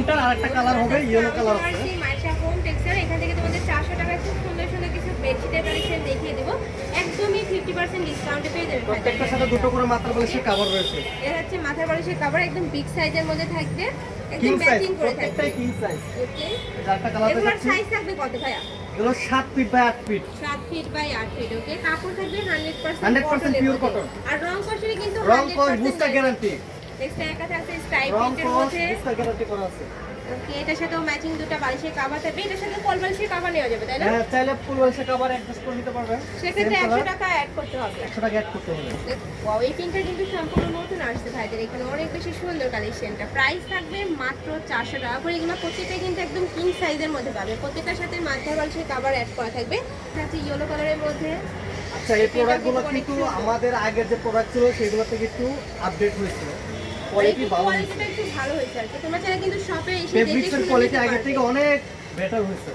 কোনটা আরেকটা কালার হবে ইয়েলো কালার আছে। মাইশা হোম টেক্সচার, এখান থেকে তোমাদের 400 টাকায় খুব সুন্দর সুন্দর কিছু বেডশিটের কালেকশন দেখিয়ে দেবো। একদমই 50% ডিসকাউন্টে পেয়ে যাবে। প্রত্যেকটার সাথে দুটো করে মাথার বালিশের কভার রয়েছে। এর হচ্ছে মাথার বালিশের কভার একদম বিগ সাইজের মধ্যে থাকবে, একদম কিং সাইজ, ম্যাচিং করে থাকবে। প্রত্যেকটাই কিং সাইজ। ওকে, এটা একটা কালার এগুলোর দেখাচ্ছি। সাইজ থাকবে কত ভাইয়া? এগুলো 7 feet by 8 feet. 7 feet by 8 feet. Okay, কাপড় থাকবে 100% 100% পিওর কটন। আর রং কষের কিন্তু রং কস 100% বুস্টার গ্যারান্টি। নেক্সট একটা থাকছে স্ট্রাইপ রং প্রিন্টের কস মধ্যে। বুস্টার গ্যারান্টি করা আছে। ওকে, এটার সাথেও ম্যাচিং দুটো বালিশের কভার থাকবে, এটার সাথে কল বালিশের কভার নেওয়া যাবে, তাই না? হ্যাঁ, চাইলে ফুল বালিশের কভার অ্যাডজাস্ট করে নিতে পারবেন। সেক্ষেত্রে 100 টাকা অ্যাড করতে হবে। 100 টাকা অ্যাড করতে হবে। ওয়াও, এই প্রিন্টটা কিন্তু সম্পূর্ণ নতুন আসছে ভাইদের এখানে, অনেক বেশি সুন্দর কালেকশনটা। প্রাইস থাকবে মাত্র 400 টাকা করে। এগুলো প্রত্যেকটা কিন্তু একদম কিং সাইজের মধ্যে পাবে, প্রত্যেকটার সাথে মাথার বালিশের কভার অ্যাড করা থাকবে। আছে ইয়েলো কালারের মধ্যে। আচ্ছা, এই প্রোডাক্টগুলো কিন্তু আমাদের আগের যে প্রোডাক্ট ছিল সেগুলো থেকে একটু আপডেট হয়েছে। কোয়ালিটি ভালো হয়েছে। কোয়ালিটিটা একটু ভালো হয়েছে আর কি। তোমরা চাইলে কিন্তু শপে এসে দেখে ফেব্রিক্সের শুনে কোয়ালিটি নিতে আগের পারবে। থেকে অনেক বেটার হয়েছে।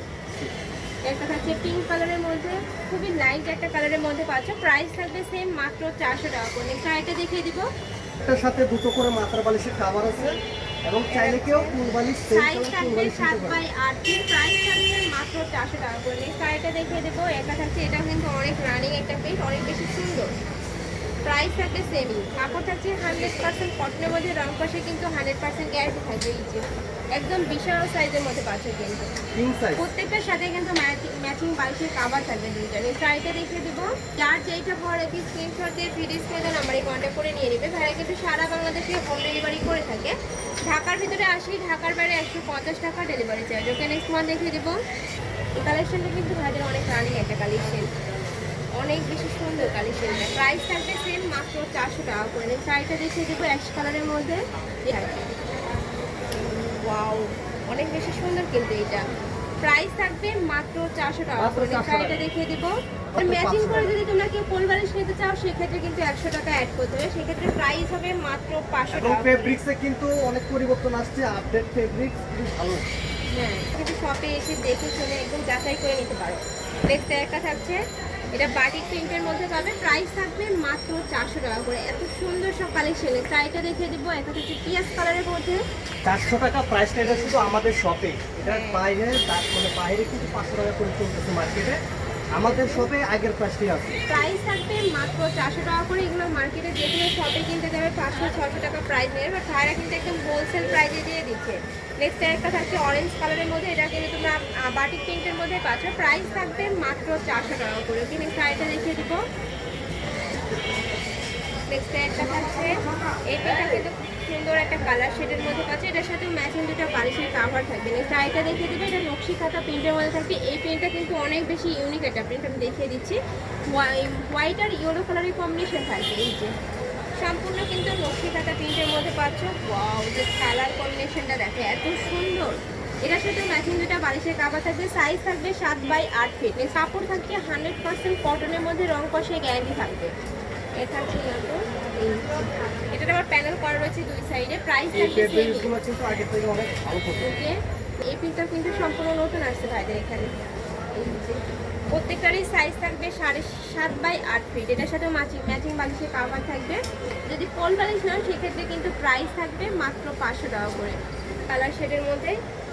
একটা থাকছে পিঙ্ক কালারের মধ্যে, খুবই লাইট একটা কালারের মধ্যে পাচ্ছ। প্রাইস থাকবে সেম মাত্র 400 টাকা করে। নেক্সট এটা দেখিয়ে দিব। এটার সাথে দুটো করে মাথার বালিশের কভার আছে এবং চাইলে কেউ ফুল বালিশ সাইজ থাকবে 7 বাই 8 ফিট। প্রাইস থাকবে মাত্র 400 টাকা করে। নেক্সট এটা দেখিয়ে দেবো। একটা থাকছে, এটা কিন্তু অনেক রানিং একটা প্রিন্ট, অনেক বেশি সুন্দর। প্রাইস থাকবে সেমই। কাপড় থাকছে 100% কটনের মধ্যে, রং কষে কিন্তু 100% গ্যারান্টি থাকবে। এই যে একদম বিশাল সাইজের মধ্যে পাচ্ছ কিন্তু। King size. প্রত্যেকটার সাথে কিন্তু ম্যাচিং বালিশের কভার থাকবে দুইটা। শাড়িটা দেখিয়ে দেবো। যার যেইটা ভালো লাগে স্ক্রিনশট দিয়ে ভিডিও স্ক্রিনে নাম্বারে কন্ট্যাক্ট করে নিয়ে নেবে। ভাইরা কিন্তু সারা বাংলাদেশে হোম ডেলিভারি করে থাকে। ঢাকার ভিতরে 80, ঢাকার বাইরে 150 টাকা ডেলিভারি চার্জ। ওকে, নেক্সট ওয়ান দেখিয়ে দেবো। এই কালেকশনটা কিন্তু ভাইদের অনেক রানিং একটা কালেকশন, অনেক বেশি সুন্দর কালেকশনটা। প্রাইস থাকবে সেম মাত্র 400 টাকা করে। শাড়িটা দেখিয়ে দেবো অ্যাশ কালারের মধ্যে। ওয়াও, অনেক বেশি সুন্দর কিন্তু এটা। প্রাইস থাকবে মাত্র 400 টাকা করে। শাড়িটা দেখিয়ে দিব। ম্যাচিং করে যদি তোমরা কেউ কোল বালিশ নিতে চাও সেক্ষেত্রে কিন্তু 100 টাকা অ্যাড করতে হবে, সেক্ষেত্রে প্রাইস হবে মাত্র 500 এবং টাকা। ফেব্রিক্সে কিন্তু অনেক পরিবর্তন আসছে, আপডেট ফেব্রিক্স খুব ভালো। হ্যাঁ, কিন্তু শপে এসে দেখে শুনে একদম যাচাই করে নিতে পারো। নেক্সট একটা থাকছে, এটা বাটিক প্রিন্টের মধ্যে পাবে। প্রাইস থাকবে মাত্র 400 টাকা করে। এত সুন্দর সব কালেকশন। শাড়িটা দেখিয়ে দিব। একটা হচ্ছে পিয়াজ কালারের মধ্যে। 400 টাকা প্রাইসটা, এটা শুধু আমাদের শপে। এটা বাইরে মানে বাইরে কিন্তু 500 টাকা করে চলতেছে মার্কেটে। আমাদের শপে আগের প্রাইসটাই আছে। প্রাইস থাকবে মাত্র 400 টাকা করে। এগুলো মার্কেটে যে কোনো শপে কিনতে যাবে 500-600 টাকা প্রাইস নেবে, বাট ভাইরা কিন্তু একদম হোলসেল প্রাইসে দিয়ে দিচ্ছে। নেক্সট একটা থাকছে অরেঞ্জ কালারের মধ্যে, এটা কিন্তু তোমরা বাটিক প্রিন্টের মধ্যে পাচ্ছ। প্রাইস থাকবে মাত্র 400 টাকা করে। ওকে, নেক্সট শাড়িটা দেখিয়ে দিব। নেক্সট একটা থাকছে, এটা কিন্তু সুন্দর একটা কালার শেডের মধ্যে পাচ্ছে। এটার সাথে ম্যাচিং দুটো বালিশের কাভার থাকবে। নেক্সট শাড়িটা দেখিয়ে দিবে। এটা নকশি কাঁথা প্রিন্টের মধ্যে থাকবে। এই প্রিন্টটা কিন্তু অনেক বেশি ইউনিক একটা প্রিন্ট, আমি দেখিয়ে দিচ্ছি। হোয়াইট আর ইয়েলো কালারের কম্বিনেশন থাকবে। এই যে সম্পূর্ণ কিন্তু নকশি কাঁথা প্রিন্টের মধ্যে পাচ্ছ। ওয়াও, যে কালার কম্বিনেশনটা দেখো এত সুন্দর। এটার সাথে ম্যাচিং দুটা বালিশের কাভার থাকবে। সাইজ থাকবে 7 বাই 8 ফিট। কাপড় থাকবে 100% কটনের মধ্যে, রং কষে গ্যারান্টি থাকবে। এটা হচ্ছে এটার আবার প্যানেল করা রয়েছে দুই সাইডে। প্রাইস থাকবে সেম। ফেব্রিক্সগুলো কিন্তু আগের থেকে অনেক ভালো করছে। ওকে, এই প্রিন্টটা কিন্তু সম্পূর্ণ নতুন আসছে ভাইদের এখানে। প্রত্যেকটারই সাইজ থাকবে 7.5 বাই 8 ফিট। এটার সাথে ম্যাচিং বালিশের কাভার থাকবে। যদি কোল বালিশ নাও সেক্ষেত্রে কিন্তু প্রাইস থাকবে মাত্র 500 টাকা করে। কালার শেডের মধ্যে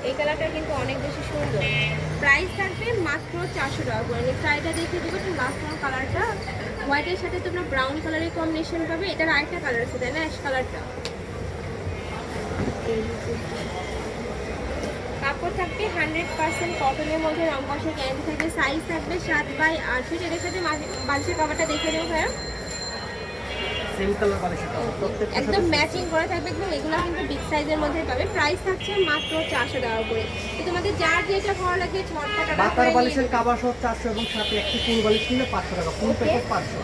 এই কালারটা কিন্তু অনেক বেশি সুন্দর। প্রাইস থাকবে মাত্র 400 টাকা করে। শাড়িটা দেখিয়ে দেবো। একটু লাস্ট কালারটা হোয়াইটের সাথে তোমরা ব্রাউন কালারের কম্বিনেশন পাবে। এটার আরেকটা কালার আছে, তাই না, অ্যাশ কালারটা। কাপড় থাকবে 100% কটনের মধ্যে, রং কষে গ্যারান্টি থাকবে। সাইজ থাকবে 7 বাই 8 ফিট। এটার সাথে বালিশের কাভারটা দেখে নেবো ভাইয়া। সেম কালার বালিশের কভার প্রত্যেকটা একদম ম্যাচিং করা থাকবে একদম। এগুলো কিন্তু বিগ সাইজের মধ্যে পাবে। প্রাইস থাকছে মাত্র 400 টাকা করে। তো তোমাদের যার যেটা ভালো লাগে ঝটপট মাথার বালিশের কভার সহ 400 এবং সাথে একটি ফুল বালিশ কিনলে 500 টাকা, ফুল প্যাকেজ 500।